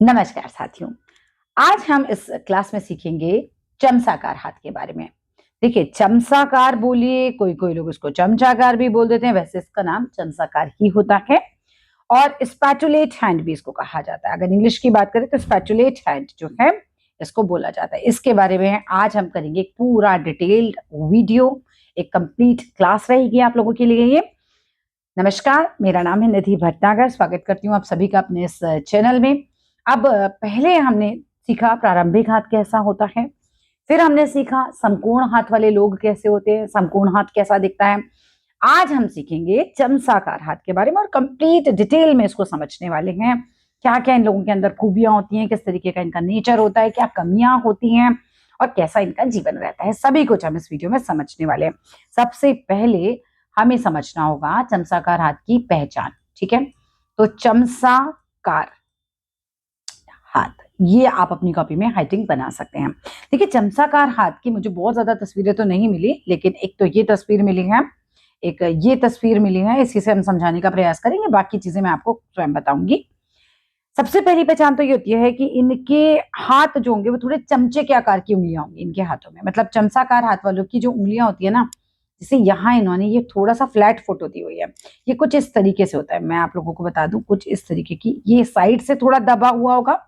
नमस्कार साथियों। आज हम इस क्लास में सीखेंगे चमचाकार हाथ के बारे में। देखिए, चमचाकार बोलिए, कोई-कोई लोग इसको चमचाकार भी बोल देते हैं, वैसे इसका नाम चमचाकार ही होता है। और स्पैचुलेट हैंड भी इसको कहा जाता है। अगर इंग्लिश की बात करें तो स्पैचुलेट हैंड जो है, इसको बोला जाता है। इसके बारे में आज हम करेंगे एक पूरा डिटेल्ड वीडियो, एक कंप्लीट क्लास रहेगी आप लोगों के लिए ये। नमस्कार, मेरा नाम है निधि भटनागर। स्वागत करती हूँ आप सभी का अपने इस चैनल में। अब पहले हमने सीखा प्रारंभिक हाथ कैसा होता है, फिर हमने सीखा समकोण हाथ वाले लोग कैसे होते हैं, समकोण हाथ कैसा दिखता है। आज हम सीखेंगे चमचाकार हाथ के बारे में और कंप्लीट डिटेल में इसको समझने वाले हैं। क्या-क्या इन लोगों के अंदर खूबियां होती हैं, किस तरीके का इनका नेचर होता है, क्या कमियां होती हैं और कैसा इनका जीवन रहता है, सभी कुछ हम इस वीडियो में समझने वाले हैं। सबसे पहले हमें समझना होगा चमचाकार हाथ की पहचान, ठीक है? तो चमचाकार हाथ, ये आप अपनी कॉपी में हाइटिंग बना सकते हैं। देखिए, चमचाकार हाथ की मुझे बहुत ज्यादा तस्वीरें तो नहीं मिली, लेकिन एक तो ये तस्वीर मिली है, एक ये तस्वीर मिली है। इसी से हम समझाने का प्रयास करेंगे, बाकी चीजें मैं आपको स्वयं बताऊंगी। सबसे पहली पहचान तो ये होती है कि इनके हाथ जो होंगे वो थोड़े चमचे के आकार की उंगलियां होंगी इनके हाथों में। मतलब चमचाकार हाथ वालों की जो उंगलियां होती है ना, जैसे यहाँ इन्होंने ये थोड़ा सा फ्लैट फुट होती हुई है, ये कुछ इस तरीके से होता है। मैं आप लोगों को बता दूं, कुछ इस तरीके की, ये साइड से थोड़ा दबा हुआ होगा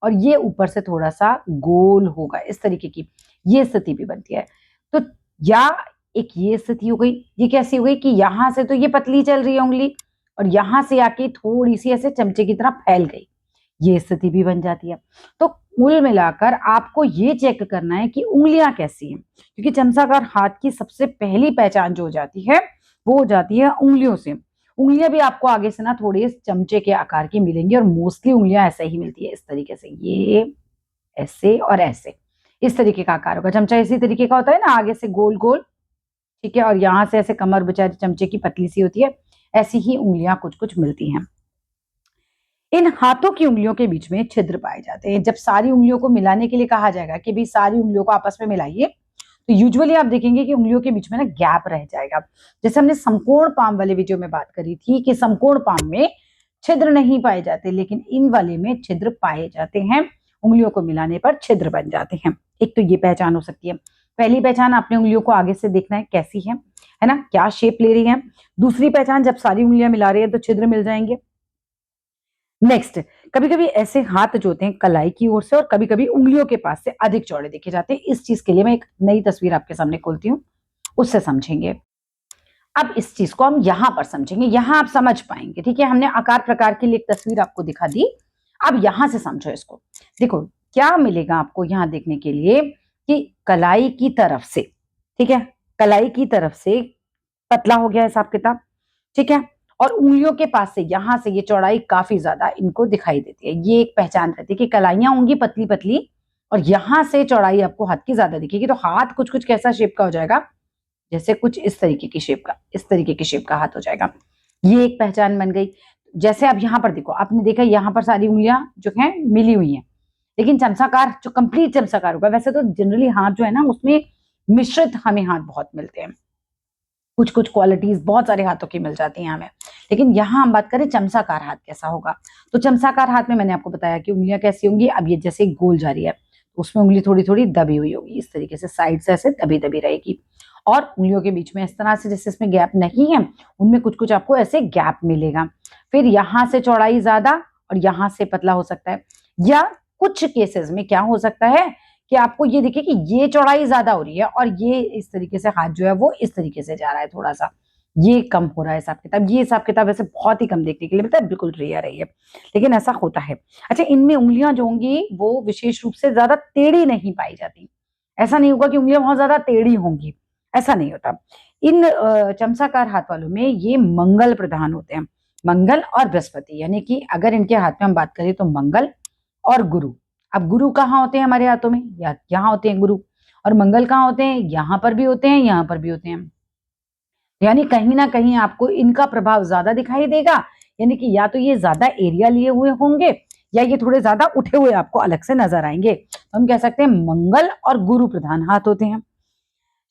और ये ऊपर से थोड़ा सा गोल होगा, इस तरीके की ये स्थिति भी बनती है। तो या एक ये स्थिति हो गई, ये कैसी हो गई कि यहां से तो ये पतली चल रही है उंगली और यहां से आके थोड़ी सी ऐसे चमचे की तरह फैल गई, ये स्थिति भी बन जाती है। तो कुल मिलाकर आपको ये चेक करना है कि उंगलियां कैसी हैं, क्योंकि चमचाकार हाथ की सबसे पहली पहचान जो हो जाती है वो हो जाती है उंगलियों से। उंगलियां भी आपको आगे से ना थोड़े चमचे के आकार की मिलेंगी और मोस्टली उंगलियां ऐसे ही मिलती है, इस तरीके से, ये ऐसे और ऐसे, इस तरीके का आकार होगा। चमचा इसी तरीके का होता है ना, आगे से गोल गोल, ठीक है, और यहां से ऐसे कमर बेचारी चमचे की पतली सी होती है। ऐसी ही उंगलियां कुछ कुछ मिलती हैं। इन हाथों की उंगलियों के बीच में छिद्र पाए जाते हैं। जब सारी उंगलियों को मिलाने के लिए कहा जाएगा कि भाई सारी उंगलियों को आपस में मिलाइए, तो यूजुअली आप देखेंगे कि उंगलियों के बीच में ना गैप रह जाएगा। जैसे हमने समकोण पाम वाले वीडियो में बात करी थी कि समकोण पाम में छिद्र नहीं पाए जाते, लेकिन इन वाले में छिद्र पाए जाते हैं। उंगलियों को मिलाने पर छिद्र बन जाते हैं। एक तो ये पहचान हो सकती है। पहली पहचान, अपनी उंगलियों को आगे से देखना है कैसी है ना, क्या शेप ले रही है। दूसरी पहचान, जब सारी उंगलियां मिला रही है तो छिद्र मिल जाएंगे। नेक्स्ट, कभी-कभी ऐसे हाथ जो होते हैं कलाई की ओर से और कभी-कभी उंगलियों के पास से अधिक चौड़े देखे जाते हैं। इस चीज के लिए मैं एक नई तस्वीर आपके सामने खोलती हूँ, उससे समझेंगे। अब इस चीज को हम यहाँ पर समझेंगे, यहाँ आप समझ पाएंगे, ठीक है? हमने आकार प्रकार की एक तस्वीर आपको दिखा दी, अब यहां से समझो इसको। देखो क्या मिलेगा आपको यहाँ देखने के लिए कि कलाई की तरफ से, ठीक है, कलाई की तरफ से पतला हो गया हिसाब किताब, ठीक है, और उंगलियों के पास से यहां से ये चौड़ाई काफी ज्यादा इनको दिखाई देती है। ये एक पहचान रहती है कि कलाइयां होंगी पतली पतली और यहां से चौड़ाई आपको हाथ की ज्यादा दिखेगी। तो हाथ कुछ कुछ कैसा शेप का हो जाएगा, जैसे कुछ इस तरीके की शेप का, इस तरीके की शेप का हाथ हो जाएगा। ये एक पहचान बन गई। जैसे अब यहाँ पर देखो, आपने देखा यहाँ पर सारी उंगलियां जो है मिली हुई हैं, लेकिन चमचाकार जो कंप्लीट चमचाकार होगा, वैसे तो जनरली हाथ जो है ना उसमें मिश्रित हमें हाथ बहुत मिलते हैं, कुछ कुछ क्वालिटीज बहुत सारे हाथों की मिल जाती हैं हमें। लेकिन यहाँ हम बात करें चमचाकार हाथ कैसा होगा, तो चमचाकार हाथ में मैंने आपको बताया कि उंगलियां कैसी होंगी। अब ये जैसे गोल जा रही है तो उसमें उंगली थोड़ी थोड़ी दबी हुई होगी, इस तरीके से साइड से ऐसे दबी दबी रहेगी। और उंगलियों के बीच में इस तरह से, जैसे इसमें गैप नहीं है, उनमें कुछ कुछ आपको ऐसे गैप मिलेगा। फिर यहाँ से चौड़ाई ज्यादा और यहाँ से पतला हो सकता है, या कुछ केसेस में क्या हो सकता है कि आपको ये दिखे कि ये चौड़ाई ज्यादा हो रही है और ये इस तरीके से हाथ जो है वो इस तरीके से जा रहा है, थोड़ा सा ये कम हो रहा है हिसाब किताब। ये हिसाब किताब वैसे बहुत ही कम देखने के लिए मिलता है, बिल्कुल रेयर है ये, लेकिन ऐसा होता है। अच्छा, इनमें उंगलियां जो होंगी वो विशेष रूप से ज्यादा टेढ़ी नहीं पाई जाती। ऐसा नहीं होगा कि उंगलियां बहुत ज्यादा टेढ़ी होंगी, ऐसा नहीं होता। इन चमचाकार हाथ वालों में ये मंगल प्रधान होते हैं, मंगल और बृहस्पति, यानी कि अगर इनके हाथ में हम बात करें तो मंगल और गुरु। अब गुरु कहाँ होते हैं हमारे हाथों में, या यहाँ होते हैं गुरु, और मंगल कहाँ होते हैं, यहाँ पर भी होते हैं, यहाँ पर भी होते हैं। यानी कहीं ना कहीं आपको इनका प्रभाव ज्यादा दिखाई देगा, यानी कि या तो ये ज्यादा एरिया लिए हुए होंगे या ये थोड़े ज्यादा उठे हुए आपको अलग से नजर आएंगे। तो हम कह सकते हैं मंगल और गुरु प्रधान हाथ होते हैं।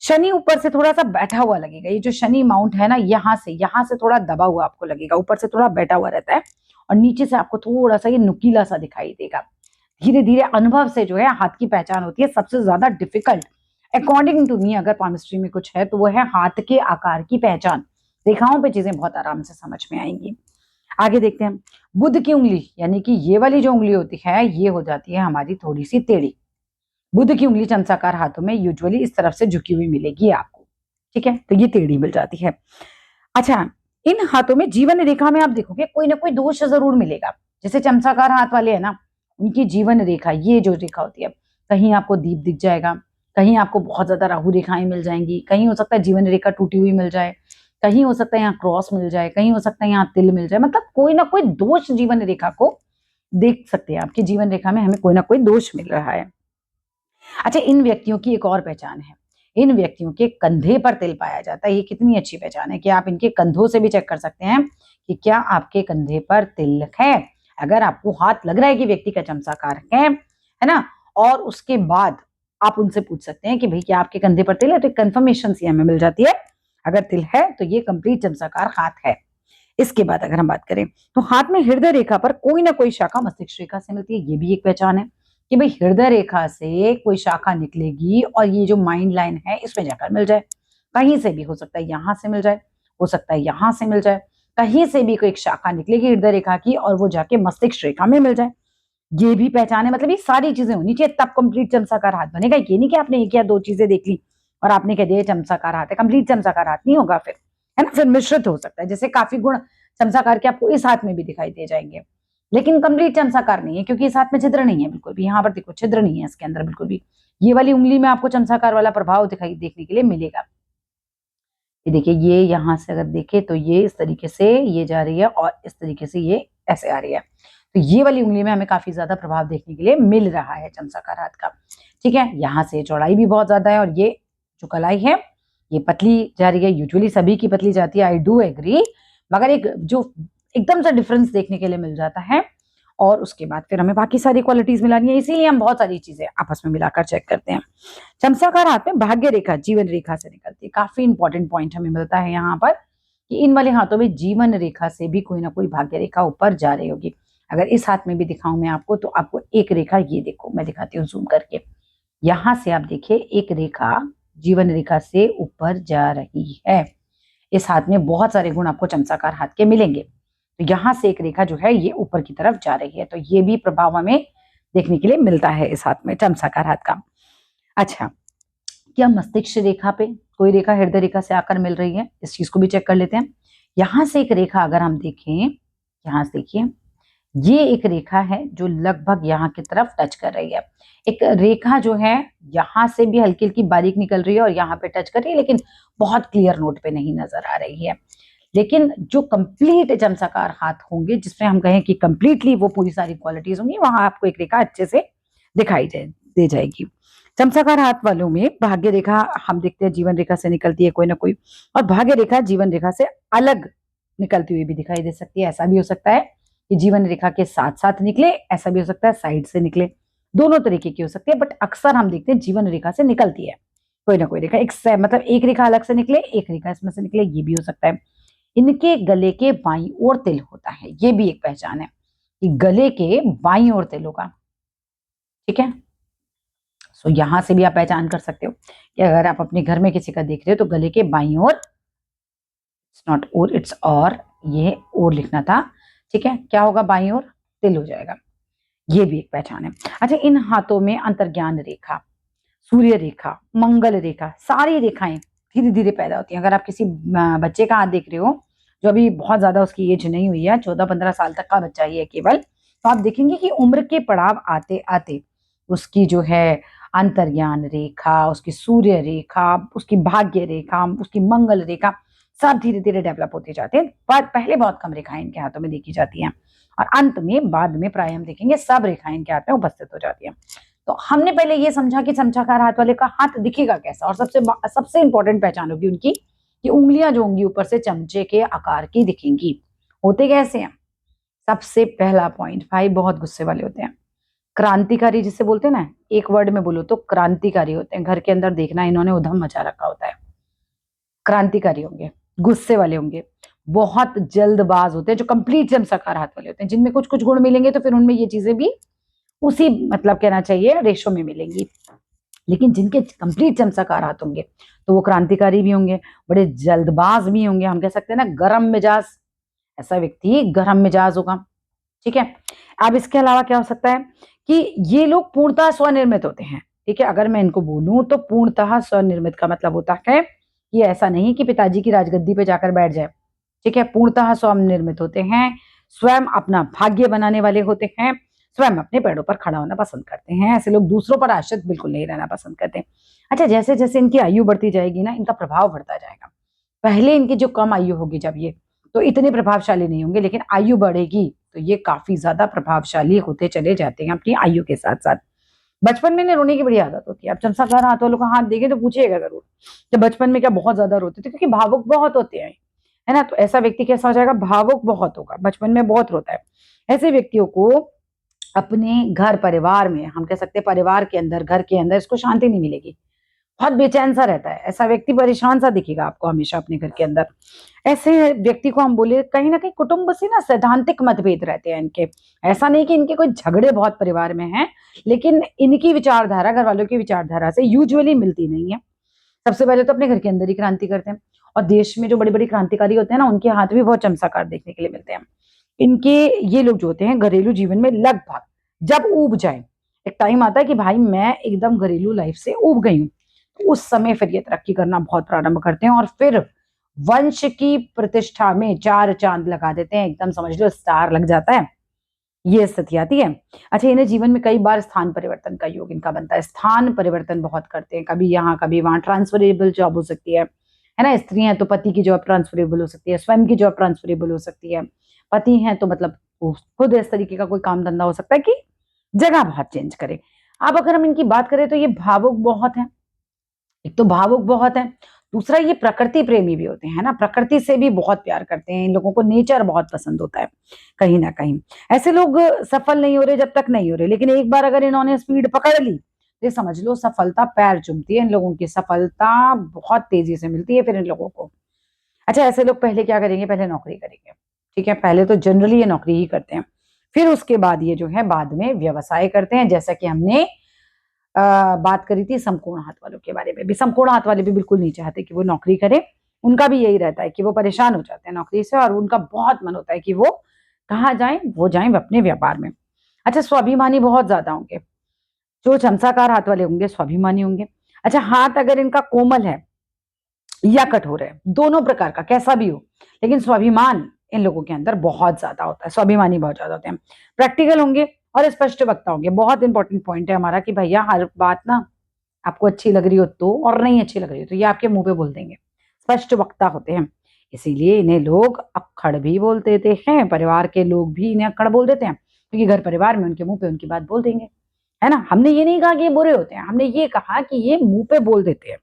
शनि ऊपर से थोड़ा सा बैठा हुआ लगेगा, ये जो शनि माउंट है ना, यहाँ से थोड़ा दबा हुआ आपको लगेगा, ऊपर से थोड़ा बैठा हुआ रहता है और नीचे से आपको थोड़ा सा ये नुकीला सा दिखाई देगा। धीरे धीरे अनुभव से जो है हाथ की पहचान होती है। सबसे ज्यादा डिफिकल्ट अकॉर्डिंग टू मी अगर पामिस्ट्री में कुछ है तो वो है हाथ के आकार की पहचान। रेखाओं पे चीजें बहुत आराम से समझ में आएंगी। आगे देखते हैं। बुध की उंगली यानी कि ये वाली जो उंगली होती है ये हो जाती है हमारी थोड़ी सी टेढ़ी। बुध की उंगली चमचाकार हाथों में यूजुअली इस तरफ से झुकी हुई मिलेगी आपको। ठीक है, तो ये टेढ़ी मिल जाती है। अच्छा, इन हाथों में जीवन रेखा में आप देखोगे कोई ना कोई दोष जरूर मिलेगा। जैसे चमचाकार हाथ वाले है ना, उनकी जीवन रेखा ये जो रेखा होती है, कहीं आपको दीप दिख जाएगा, कहीं आपको बहुत ज्यादा राहु रेखाएं मिल जाएंगी, कहीं हो सकता है जीवन रेखा टूटी हुई मिल जाए, कहीं हो सकता है यहाँ क्रॉस मिल जाए, कहीं हो सकता है यहाँ तिल मिल जाए। मतलब कोई ना कोई दोष जीवन रेखा को देख सकते हैं। आपकी जीवन रेखा में हमें कोई ना कोई दोष मिल रहा है। अच्छा, इन व्यक्तियों की एक और पहचान है। इन व्यक्तियों के कंधे पर तिल पाया जाता है। ये कितनी अच्छी पहचान है कि आप इनके कंधों से भी चेक कर सकते हैं कि क्या आपके कंधे पर तिल है। अगर आपको हाथ लग रहा है कि व्यक्ति का चमचाकार है ना, और उसके बाद आप उनसे पूछ सकते हैं कि भाई क्या आपके कंधे पर तिल है, तो कंफर्मेशन सी हमें मिल जाती है। अगर तिल है तो ये कंप्लीट चमचाकार हाथ है। इसके बाद अगर हम बात करें तो हाथ में हृदय रेखा पर कोई ना कोई शाखा मस्तिष्क रेखा से मिलती है। ये भी एक पहचान है कि भाई हृदय रेखा से कोई शाखा निकलेगी और ये जो माइंड लाइन है इसमें जाकर मिल जाए। कहीं से भी हो सकता है, यहां से मिल जाए, हो सकता है यहां से मिल जाए, कहीं से भी कोई एक शाखा निकलेगी हृदय रेखा की और वो जाके मस्तिष्क रेखा में मिल जाए। ये भी पहचान है। मतलब ये सारी चीजें होनी चाहिए तब कंप्लीट चमचाकार हाथ बनेगा। ये नहीं कि आपने एक या दो चीजें देख ली और आपने कह दिया चमचाकार हाथ है, कंप्लीट चमचाकार हाथ नहीं होगा फिर, है ना। फिर मिश्रित हो सकता है। जैसे काफी गुण चमचाकार के आपको इस हाथ में भी दिखाई दे जाएंगे, लेकिन कंप्लीट चमचाकार नहीं है क्योंकि इस हाथ में छिद्र नहीं है बिल्कुल भी। यहाँ पर देखो छिद्र नहीं है इसके अंदर बिल्कुल भी। ये वाली उंगली में आपको चमचाकार वाला प्रभाव दिखाई देखने के लिए मिलेगा। ये देखिए, ये यहाँ से अगर देखे तो ये इस तरीके से ये जा रही है और इस तरीके से ये ऐसे आ रही है। तो ये वाली उंगली में हमें काफी ज्यादा प्रभाव देखने के लिए मिल रहा है चमचाकार हाथ का। ठीक है, यहाँ से चौड़ाई भी बहुत ज्यादा है और ये जो कलाई है ये पतली जा रही है। यूजुअली सभी की पतली जाती है, आई डू एग्री, मगर एक जो एकदम से डिफरेंस देखने के लिए मिल जाता है। और उसके बाद फिर हमें बाकी सारी क्वालिटीज मिलानी है, इसीलिए हम बहुत सारी चीजें आपस में मिलाकर चेक करते हैं। चमचाकार हाथ में भाग्य रेखा जीवन रेखा से निकलती है। काफी इंपॉर्टेंट पॉइंट हमें मिलता है यहाँ पर कि इन वाले हाथों में जीवन रेखा से भी कोई ना कोई भाग्य रेखा ऊपर जा रही होगी। अगर इस हाथ में भी दिखाऊं मैं आपको तो आपको एक रेखा, ये देखो मैं दिखाती हूँ जूम करके, यहां से आप देखिए एक रेखा जीवन रेखा से ऊपर जा रही है। इस हाथ में बहुत सारे गुण आपको चमचाकार हाथ के मिलेंगे। तो यहां से एक रेखा जो है ये ऊपर की तरफ जा रही है, तो ये भी प्रभाव हमें देखने के लिए मिलता है इस हाथ में चमचाकार हाथ का। अच्छा, क्या मस्तिष्क रेखा पे कोई रेखा हृदय रेखा से आकर मिल रही है, इस चीज को भी चेक कर लेते हैं। यहां से एक रेखा अगर हम देखें, यहां से देखिए ये एक रेखा है जो लगभग यहाँ की तरफ टच कर रही है। एक रेखा जो है यहाँ से भी हल्की हल्की बारीक निकल रही है और यहाँ पे टच कर रही है, लेकिन बहुत क्लियर नोट पे नहीं नजर आ रही है। लेकिन जो कंप्लीट चमचाकार हाथ होंगे जिसमें हम कहें कि कंप्लीटली वो पूरी सारी क्वालिटीज होंगी, वहां आपको एक रेखा अच्छे से दिखाई दे जाएगी। चमचाकार हाथ वालों में भाग्य रेखा हम देखते हैं जीवन रेखा से निकलती है कोई ना कोई, और भाग्य रेखा जीवन रेखा से अलग निकलती हुई भी दिखाई दे सकती है। ऐसा भी हो सकता है कि जीवन रेखा के साथ साथ निकले, ऐसा भी हो सकता है साइड से निकले, दोनों तरीके की हो सकती है। बट अक्सर हम देखते हैं जीवन रेखा से निकलती है कोई ना कोई रेखा। मतलब एक रेखा अलग से निकले, एक रेखा इसमें से निकले, ये भी हो सकता है। इनके गले के बाईं ओर तिल होता है, ये भी एक पहचान है कि गले के बाईं ओर तिल होगा। ठीक है, सो यहां से भी आप पहचान कर सकते हो कि अगर आप अपने घर में किसी का देख रहे हो तो गले के बाईं ओर, इट्स नॉट और, इट्स और, ये और लिखना था। ठीक है, क्या होगा बाईं ओर तिल हो जाएगा। ये भी एक पहचान है। अच्छा, इन हाथों में अंतर्ज्ञान रेखा, सूर्य रेखा, मंगल रेखा, सारी रेखाएं धीरे धीरे पैदा होती हैं। अगर आप किसी बच्चे का हाथ देख रहे हो जो अभी बहुत ज्यादा उसकी एज नहीं हुई है, 14-15 साल तक का बच्चा ही है केवल, तो आप देखेंगे कि उम्र के पड़ाव आते आते उसकी जो है अंतर्ज्ञान रेखा, उसकी सूर्य रेखा, उसकी भाग्य रेखा, उसकी मंगल रेखा, सब धीरे धीरे डेवलप होते जाते हैं। पर पहले बहुत कम रेखाएं इनके हाथों में देखी जाती हैं और अंत में बाद में प्राय हम देखेंगे सब रेखाएं इनके हाथ में उपस्थित हो जाती हैं। तो हमने पहले ये समझा कि चमचाकार हाथ वाले का हाथ दिखेगा कैसा, और सबसे इंपॉर्टेंट पहचान होगी उनकी कि उंगलियां जो होंगी ऊपर से चमचे के आकार की दिखेंगी। होते कैसे हैं? सबसे पहला पॉइंट, भाई बहुत गुस्से वाले होते हैं, क्रांतिकारी जिसे बोलते हैं ना, एक वर्ड में बोलो तो क्रांतिकारी होते हैं। घर के अंदर देखना इन्होंने उधम मचा रखा होता है। क्रांतिकारी होंगे, गुस्से वाले होंगे, बहुत जल्दबाज होते हैं, जो कंप्लीट चमत्कार हाथ वाले होते हैं, जिनमें कुछ कुछ गुण मिलेंगे तो फिर उनमें ये चीजें भी उसी मतलब कहना चाहिए रेशो में मिलेंगी। लेकिन जिनके कंप्लीट चमत्कार हाथ होंगे तो वो क्रांतिकारी भी होंगे, बड़े जल्दबाज भी होंगे, हम कह सकते हैं ना गरम मिजाज, ऐसा व्यक्ति गरम मिजाज होगा। ठीक है। अब इसके अलावा क्या हो सकता है कि ये लोग पूर्णतः स्वनिर्मित होते हैं। ठीक है, अगर मैं इनको बोलूं तो पूर्णतः स्वनिर्मित का मतलब होता है कि ऐसा नहीं कि पिताजी की राजगद्दी पे जाकर बैठ जाए। ठीक है, पूर्णतः स्वनिर्मित होते हैं, स्वयं अपना भाग्य बनाने वाले होते हैं, स्वयं अपने पैरों पर खड़ा होना पसंद करते हैं। ऐसे लोग दूसरों पर आश्रित बिल्कुल नहीं रहना पसंद करते। अच्छा, जैसे जैसे इनकी आयु बढ़ती जाएगी ना, इनका प्रभाव बढ़ता जाएगा। पहले इनकी जो कम आयु होगी जब ये, तो इतने प्रभावशाली नहीं होंगे, लेकिन आयु बढ़ेगी तो ये काफी ज्यादा प्रभावशाली होते चले जाते हैं अपनी आयु के साथ साथ। बचपन में इन्हें रोने की बड़ी आदत होती है। आप चमत्कार हाथ वालों का हाथ देखें तो पूछिएगा जरूर, जब बचपन में क्या बहुत ज्यादा रोते थे, क्योंकि भावुक बहुत होते हैं, है ना। तो ऐसा व्यक्ति कैसा हो जाएगा, भावुक बहुत होगा, बचपन में बहुत रोता है। ऐसे व्यक्तियों को अपने घर परिवार में, हम कह सकते हैं परिवार के अंदर, घर के अंदर इसको शांति नहीं मिलेगी, बहुत बेचैन सा रहता है। ऐसा व्यक्ति परेशान सा दिखेगा आपको हमेशा अपने घर के अंदर। ऐसे व्यक्ति को हम बोले कहीं ना कहीं कुटुंब से ना सैद्धांतिक मतभेद रहते हैं इनके। ऐसा नहीं कि इनके कोई झगड़े बहुत परिवार में हैं, लेकिन इनकी विचारधारा घर वालों की विचारधारा से यूजुअली मिलती नहीं है। सबसे पहले तो अपने घर के अंदर ही क्रांति करते हैं, और देश में जो बड़ी बड़ी क्रांतिकारी होते हैं ना, उनके हाथ भी बहुत चमत्कार देखने के लिए मिलते हैं। इनके ये लोग जो होते हैं घरेलू जीवन में लगभग जब ऊब जाए, एक टाइम आता है कि भाई मैं एकदम घरेलू लाइफ से ऊब गई हूँ, तो उस समय फिर ये तरक्की करना बहुत प्रारंभ करते हैं, और फिर वंश की प्रतिष्ठा में चार चांद लगा देते हैं, एकदम समझ लो स्टार लग जाता है, ये स्थिति आती है। अच्छा, इन्हें जीवन में कई बार स्थान परिवर्तन का योग इनका बनता है, स्थान परिवर्तन बहुत करते हैं, कभी यहाँ कभी वहां, ट्रांसफरेबल जॉब हो सकती है ना। स्त्री हैं तो पति की जॉब ट्रांसफरेबल हो सकती है, स्वयं की जॉब ट्रांसफरेबल हो सकती है, पति हैं तो मतलब खुद इस तरीके का कोई काम धंधा हो सकता है कि जगह बहुत चेंज करे। अब अगर हम इनकी बात करें तो ये भावुक बहुत है, एक तो भावुक बहुत है, दूसरा ये प्रकृति प्रेमी भी होते हैं ना, प्रकृति से भी बहुत प्यार करते हैं, इन लोगों को नेचर बहुत पसंद होता है कहीं ना कहीं। ऐसे लोग सफल नहीं हो रहे जब तक नहीं हो रहे, लेकिन एक बार अगर इन्होंने स्पीड पकड़ ली तो ये समझ लो सफलता पैर चूमती है इन लोगों की, सफलता बहुत तेजी से मिलती है फिर इन लोगों को। अच्छा, ऐसे लोग पहले क्या करेंगे, पहले नौकरी करेंगे। ठीक है, पहले तो जनरली ये नौकरी ही करते हैं, फिर उसके बाद ये जो है बाद में व्यवसाय करते हैं, जैसा कि हमने बात करी थी समकोण हाथ वालों के बारे में भी। समकोण हाथ वाले भी बिल्कुल नहीं चाहते कि वो नौकरी करें, उनका भी यही रहता है कि वो परेशान हो जाते हैं नौकरी से, और उनका बहुत मन होता है कि वो कहाँ जाएं, वो जाएं अपने व्यापार में। अच्छा, स्वाभिमानी बहुत ज्यादा होंगे, जो चमचाकार हाथ वाले होंगे स्वाभिमानी होंगे। अच्छा, हाथ अगर इनका कोमल है या कठोर है, दोनों प्रकार का कैसा भी हो, लेकिन स्वाभिमान इन लोगों के अंदर बहुत ज्यादा होता है, स्वाभिमानी बहुत ज्यादा होते हैं। प्रैक्टिकल होंगे और स्पष्ट वक्ता होंगे, बहुत इंपॉर्टेंट पॉइंट है हमारा कि भैया हर बात ना आपको अच्छी लग रही हो तो, और नहीं अच्छी लग रही हो तो ये आपके मुंह पे बोल देंगे, स्पष्ट वक्ता होते हैं। इसीलिए इन्हें लोग अक्खड़ भी बोल देते हैं, परिवार के लोग भी इन्हें अक्खड़ बोल देते हैं, क्योंकि घर परिवार में उनके मुंह पे उनकी बात बोल देंगे, है ना। हमने ये नहीं कहा कि ये बुरे होते हैं, हमने ये कहा कि ये मुंह पे बोल देते हैं,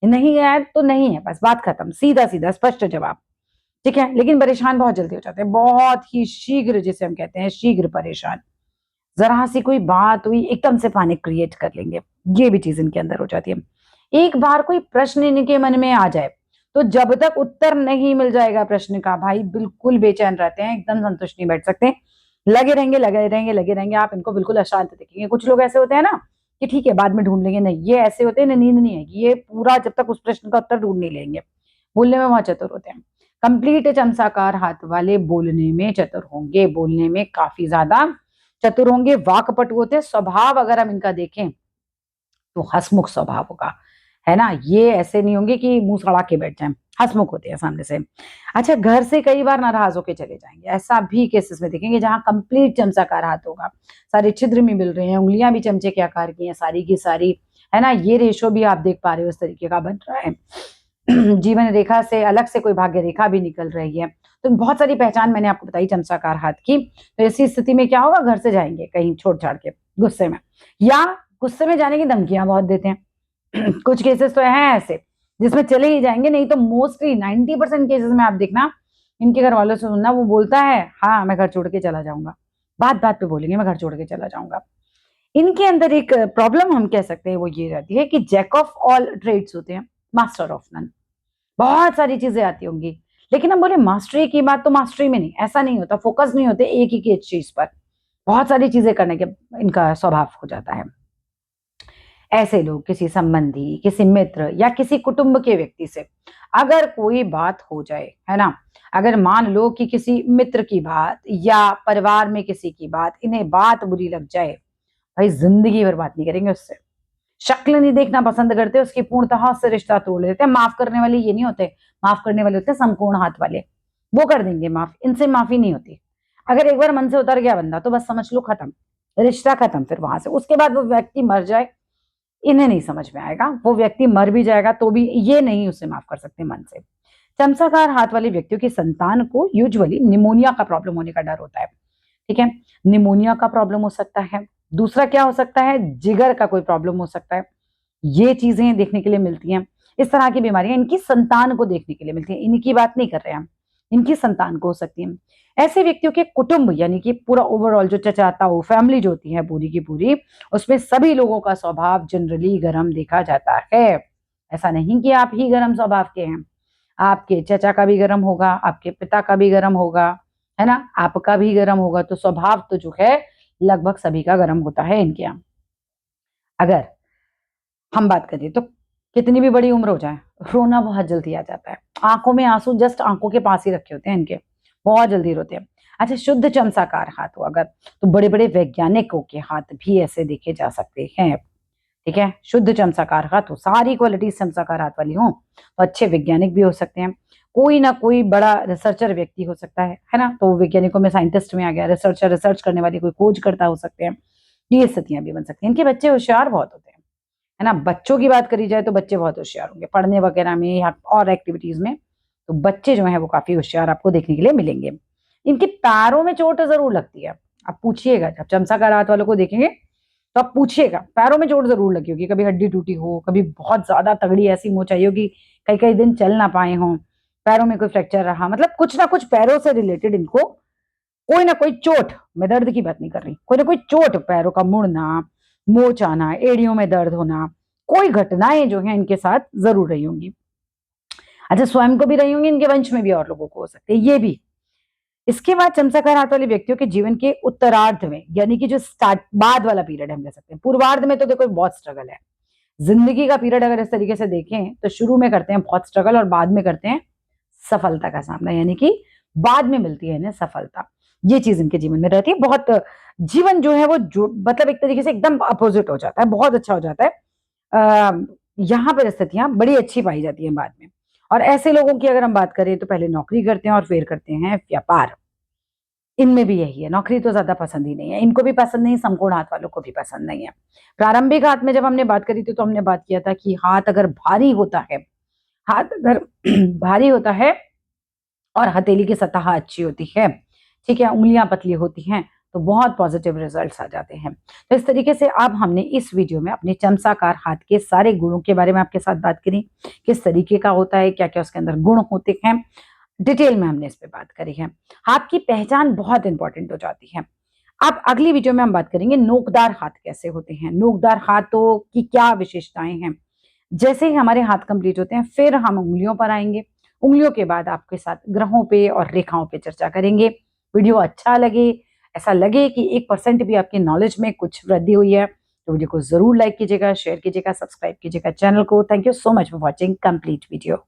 नहीं है तो नहीं है, बस बात खत्म, सीधा सीधा स्पष्ट जवाब। ठीक है, लेकिन परेशान बहुत जल्दी हो जाते हैं, बहुत ही शीघ्र, जिसे हम कहते हैं शीघ्र परेशान। जरा सी कोई बात हुई एकदम से पैनिक क्रिएट कर लेंगे, ये भी चीज इनके अंदर हो जाती है। एक बार कोई प्रश्न इनके मन में आ जाए तो जब तक उत्तर नहीं मिल जाएगा प्रश्न का, भाई बिल्कुल बेचैन रहते हैं, एकदम संतुष्ट नहीं बैठ सकते, लगे रहेंगे लगे रहेंगे लगे रहेंगे। आप इनको बिल्कुल अशांत देखेंगे। कुछ लोग ऐसे होते हैं ना कि ठीक है बाद में ढूंढ लेंगे, नहीं, ये ऐसे होते हैं ना, नींद नहीं आएगी, ये पूरा जब तक उस प्रश्न का उत्तर ढूंढ नहीं लेंगे। बोलने में बहुत चतुर होते हैं, कंप्लीट चमत्कार हाथ वाले बोलने में चतुर होंगे, बोलने में काफी ज्यादा चतुर होंगे, वाकपटु होते हैं। स्वभाव अगर हम इनका देखें तो हसमुख स्वभाव होगा, है ना। ये ऐसे नहीं होंगे कि मुंह सड़ा के बैठ जाएं, हसमुख होते हैं सामने से। अच्छा, घर से कई बार नाराज होके चले जाएंगे, ऐसा भी केसेस में देखेंगे जहां कंप्लीट चमचाकार हाथ होगा, सारे छिद्र भी मिल रहे हैं, उंगलियां भी चमचे के आकार की हैं सारी की सारी, है ना। ये रेशो भी आप देख पा रहे हो इस तरीके का बन रहा है। जीवन रेखा से अलग से कोई भाग्य रेखा भी निकल रही है। तो बहुत सारी पहचान मैंने आपको बताई चमचाकार हाथ की। तो ऐसी स्थिति में क्या होगा, घर से जाएंगे कहीं छोड़ छाड़ के गुस्से में, या गुस्से में जाने की धमकियां बहुत देते हैं। कुछ केसेस तो हैं ऐसे जिसमें चले ही जाएंगे, नहीं तो मोस्टली 90% केसेस में आप देखना इनके घर वालों से सुनना, वो बोलता है हाँ मैं घर छोड़ के चला जाऊंगा, बात बात पे बोलेंगे मैं घर छोड़ के चला जाऊंगा। इनके अंदर एक प्रॉब्लम हम कह सकते हैं वो ये रहती है कि जैक ऑफ ऑल ट्रेड्स होते हैं, मास्टर ऑफ नन। बहुत सारी चीजें आती होंगी लेकिन हम बोले मास्टरी की बात, तो मास्टरी में नहीं, ऐसा नहीं होता, फोकस नहीं होते एक ही चीज पर, बहुत सारी चीजें करने के इनका स्वभाव हो जाता है। ऐसे लोग किसी संबंधी, किसी मित्र या किसी कुटुंब के व्यक्ति से अगर कोई बात हो जाए, है ना, अगर मान लो कि किसी मित्र की बात या परिवार में किसी की बात, इन्हें बात बुरी लग जाए, भाई जिंदगी भर बात नहीं करेंगे उससे। शक्ल नहीं देखना पसंद करते, उसकी पूर्णतः से रिश्ता तोड़ देते हैं। माफ करने वाले ये नहीं होते, माफ करने वाले होते हैं संपूर्ण हाथ वाले, वो कर देंगे माफ, इनसे माफी नहीं होती। अगर एक बार मन से उतर गया बंदा तो बस समझ लो खत्म, रिश्ता खत्म। फिर वहां से उसके बाद वो व्यक्ति मर जाए, इन्हें नहीं समझ में आएगा। वो व्यक्ति मर भी जाएगा तो भी ये नहीं उसे माफ कर सकते मन से। चमचाकार हाथ वाले व्यक्तियों की संतान को यूजुअली निमोनिया का प्रॉब्लम होने का डर होता है। ठीक है, निमोनिया का प्रॉब्लम हो सकता है। दूसरा क्या हो सकता है, जिगर का कोई प्रॉब्लम हो सकता है। ये चीजें देखने के लिए मिलती हैं। इस तरह की बीमारियां इनकी संतान को देखने के लिए मिलती हैं, इनकी बात नहीं कर रहे हैं हम, इनकी संतान को हो सकती है। ऐसे व्यक्तियों के कुटुंब यानी कि पूरा ओवरऑल जो चचा ताऊ फैमिली जो होती है पूरी की पूरी, उसमें सभी लोगों का स्वभाव जनरली गर्म देखा जाता है। ऐसा नहीं कि आप ही गर्म स्वभाव के हैं, आपके चचा का भी गर्म होगा, आपके पिता का भी गर्म होगा, है ना, आपका भी गर्म होगा। तो स्वभाव तो जो है लगभग सभी का गर्म होता है इनके यहाँ। अगर हम बात करें तो कितनी भी बड़ी उम्र हो जाए, रोना बहुत जल्दी आ जाता है। आंखों में आंसू जस्ट आंखों के पास ही रखे होते हैं इनके, बहुत जल्दी रोते हैं। अच्छा, शुद्ध चमसाकार हाथ हो अगर, तो बड़े बड़े वैज्ञानिकों के हाथ भी ऐसे देखे जा सकते हैं। ठीक है, शुद्ध चमसाकार हाथ हो, सारी क्वालिटीज चमसाकार हाथ वाली हो, तो अच्छे वैज्ञानिक भी हो सकते हैं। कोई ना कोई बड़ा रिसर्चर व्यक्ति हो सकता है ना, तो वैज्ञानिकों में साइंटिस्ट में आ गया, रिसर्चर, रिसर्च करने वाले कोई खोज करता हो सकते हैं। ये स्थितियां भी बन सकती हैं। इनके बच्चे होशियार बहुत होते हैं, है ना। बच्चों की बात करी जाए तो बच्चे बहुत होशियार होंगे पढ़ने वगैरह में या और एक्टिविटीज में, तो बच्चे जो है वो काफी होशियार आपको देखने के लिए मिलेंगे। इनके पैरों में चोट जरूर लगती है। आप पूछिएगा, जब चमसाकार हाथ वालों को देखेंगे तो आप पूछिएगा, पैरों में चोट जरूर लगी होगी, कभी हड्डी टूटी हो, कभी बहुत ज्यादा तगड़ी ऐसी मोच आई होगी, कई कई दिन चल ना पाए हों, पैरों में कोई फ्रैक्चर रहा, मतलब कुछ ना कुछ पैरों से रिलेटेड इनको कोई ना कोई चोट, मैं दर्द की बात नहीं कर रही, कोई ना कोई चोट, पैरों का मुड़ना, मोच आना, एड़ियों में दर्द होना, कोई घटनाएं जो है इनके साथ जरूर रही होंगी। अच्छा, स्वयं को भी रही होंगी, इनके वंश में भी और लोगों को हो सकते हैं ये भी। इसके बाद चमचाकार हाथ वाले व्यक्तियों के जीवन के उत्तरार्ध में, यानी कि जो स्टार्ट बाद वाला पीरियड हम कह सकते हैं, पूर्वार्ध में तो देखो बहुत स्ट्रगल है। जिंदगी का पीरियड अगर इस तरीके से देखें तो शुरू में करते हैं बहुत स्ट्रगल और बाद में करते हैं सफलता का सामना, यानी कि बाद में मिलती है इन्हें सफलता। ये चीज इनके जीवन में रहती है। बहुत जीवन जो है वो जो मतलब एक तरीके से एकदम अपोजिट हो जाता है, बहुत अच्छा हो जाता है। यहाँ पर स्थितियां बड़ी अच्छी पाई जाती हैं बाद में। और ऐसे लोगों की अगर हम बात करें तो पहले नौकरी करते हैं और फिर करते हैं व्यापार। इनमें भी यही है, नौकरी तो ज्यादा पसंद ही नहीं है, इनको भी पसंद नहीं, संपूर्ण हाथ वालों को भी पसंद नहीं है। प्रारंभिक हाथ में जब हमने बात करी थी तो हमने बात किया था कि हाथ अगर भारी होता है, हाथ अगर भारी होता है और हथेली की सतह अच्छी होती है, ठीक है, उंगलियां पतली होती हैं, तो बहुत पॉजिटिव रिजल्ट्स आ जाते हैं। तो इस तरीके से अब हमने इस वीडियो में अपने चमचाकार हाथ के सारे गुणों के बारे में आपके साथ बात करी, किस तरीके का होता है, क्या क्या उसके अंदर गुण होते हैं, डिटेल में हमने इस पे बात करी है। हाथ की पहचान बहुत इंपॉर्टेंट हो जाती है। अब अगली वीडियो में हम बात करेंगे नोकदार हाथ कैसे होते हैं, नोकदार हाथों की क्या विशेषताएं हैं। जैसे ही हमारे हाथ कंप्लीट होते हैं फिर हम उंगलियों पर आएंगे, उंगलियों के बाद आपके साथ ग्रहों पे और रेखाओं पे चर्चा करेंगे। वीडियो अच्छा लगे, ऐसा लगे कि 1% भी आपकी नॉलेज में कुछ वृद्धि हुई है, तो वीडियो को जरूर लाइक कीजिएगा, शेयर कीजिएगा, सब्सक्राइब कीजिएगा चैनल को। Thank you so much for watching complete video.